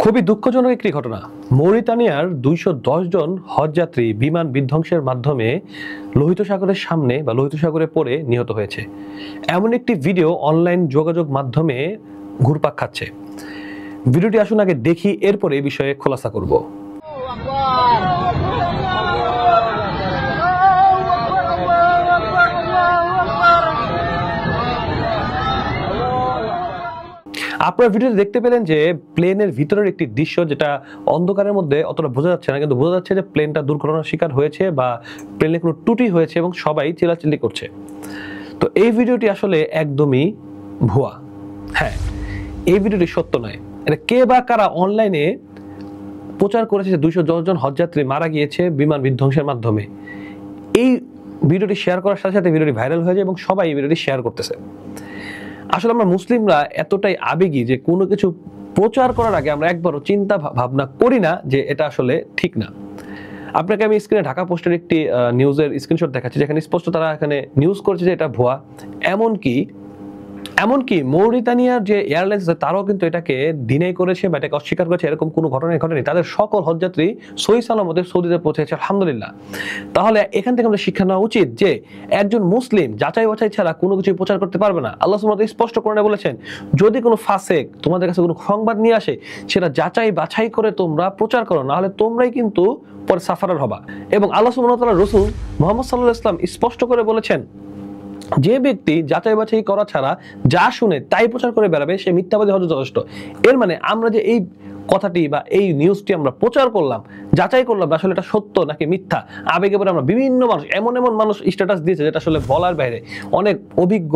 খুবই দুঃখজনক একটি ঘটনা। মৌরিতানিয়ার ২১০ জন হজযাত্রী বিমান বিধ্বংসের মাধ্যমে লোহিত সাগরের সামনে বা লোহিত সাগরে পড়ে নিহত হয়েছে। এমন একটি ভিডিও অনলাইন যোগাযোগ মাধ্যমে ঘুরপাক খাচ্ছে। ভিডিওটি আসুন আগে দেখি, এরপরে এই বিষয়ে খোলাসা করব। আপনারা ভিডিওতে দেখতে পেলেন যে প্লেনের ভিতরের একটি দৃশ্য, যেটা অন্ধকারের মধ্যে অতটা বোঝা যাচ্ছে না, কিন্তু বোঝা যাচ্ছে যে প্লেনটা দুর্ঘটনার শিকার হয়েছে বা প্লেনে কোনো ত্রুটি হয়েছে এবং সবাই চিল্লাচিল্লি করছে। তো এই ভিডিওটি আসলে একদমই ভুয়া। হ্যাঁ, এই ভিডিওটি সত্য নয়। এটা কে বা কারা অনলাইনে প্রচার করেছে যে ২১০ জন হজযাত্রী মারা গিয়েছে বিমান বিধ্বংসের মাধ্যমে। এই ভিডিওটি শেয়ার করার সাথে সাথে ভিডিওটি ভাইরাল হয়ে যায় এবং সবাই এই ভিডিওটি শেয়ার করতেছে। আসলে আমরা মুসলিমরা এতটাই আবেগী যে কোনো কিছু প্রচার করার আগে আমরা একবারও চিন্তা ভাবনা করি না যে এটা আসলে ঠিক না। আপনাকে আমি স্ক্রিনে ঢাকা পোস্টের একটি নিউজের স্ক্রিনশট দেখাচ্ছি, যেখানে স্পষ্ট তারা এখানে নিউজ করেছে যে এটা ভুয়া। এমনকি মৌরিতানিয়ার যে এয়ারলাইন্স আছে তারাও কিন্তু এটাকে ডিনাই করেছে বা এটাকে অস্বীকার করেছে, এরকম কোনো ঘটনাই ঘটেনি। তাদের সকল হজযাত্রী সহি সালামতে সৌদিতে পৌঁছেছে, আলহামদুলিল্লাহ। তাহলে এখান থেকে আমাদের শিক্ষা নেওয়া উচিত যে একজন মুসলিম যাচাই বাছাই ছাড়া কোনো কিছু প্রচার করতে পারবে না। আল্লাহ সুবহানাহু ওয়া তাআলা স্পষ্ট করে বলেছেন, যদি কোনো ফাসেক তোমাদের কাছে কোনো সংবাদ নিয়ে আসে, সেটা যাচাই বাছাই করে তোমরা প্রচার করো, না হলে তোমরাই কিন্তু পরে সাফারার হবা। এবং আল্লাহ সুবহানাহু ওয়া তাআলা রাসূল মুহাম্মদ সাল্লাল্লাহু আলাইহি ওয়াসাল্লাম স্পষ্ট করে বলেছেন, যে ব্যক্তি যাচাই বাছাই করা ছাড়া যা শুনে তাই প্রচার করে বেড়াবে, সে মিথ্যাবাদী হওয়া যথেষ্ট। এর মানে আমরা যে এই কথাটি বা এই নিউজটি আমরা প্রচার করলাম, যাচাই করলাম আসলে এটা সত্য নাকি মিথ্যা, আবেগে পরে আমরা বিভিন্ন মানুষ এমন মানুষ স্ট্যাটাস দিয়েছে যেটা আসলে বলার বাইরে। অনেক অভিজ্ঞ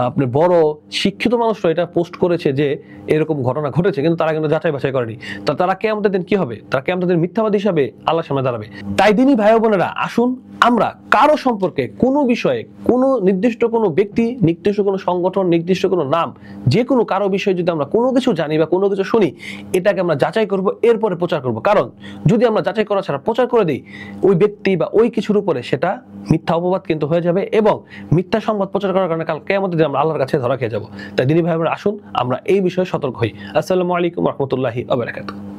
আপনার বড় শিক্ষিত মানুষরা এটা পোস্ট করেছে যে এরকম ঘটনা ঘটেছে, কিন্তু তারা কিন্তু যাচাই বাছাই করেনি। তারা কিয়ামতের দিন কি হবে? তারা কিয়ামতের দিন মিথ্যাবাদী হিসাবে আল্লাহর সামনে দাঁড়াবে। তাই দিনই ভাই বোনেরা, আসুন আমরা কারো সম্পর্কে কোনো বিষয়ে, কোনো নির্দিষ্ট কোনো ব্যক্তি, নির্দিষ্ট কোনো সংগঠন, নির্দিষ্ট কোনো নাম, যে কোনো কারো বিষয়ে যদি আমরা কোনো কিছু জানি বা কোনো কিছু শুনি, এটাকে আমরা যাচাই করব, এরপরে প্রচার করব। কারণ যদি আমরা যাচাই করা ছাড়া প্রচার করে দিই, ওই ব্যক্তি বা ওই কিছুর উপরে সেটা মিথ্যা অপবাদ কিন্তু হয়ে যাবে এবং মিথ্যা সংবাদ প্রচার করার কারণে কাল কিয়ামতের দিন আমরা আল্লাহর কাছে ধরা খেয়ে যাব। তাই দিনী ভাই বোনেরা, আসুন আমরা এই বিষয়ে সতর্ক হই। আসসালামু আলাইকুম ওয়া রাহমাতুল্লাহি ওয়া বারাকাতুহু।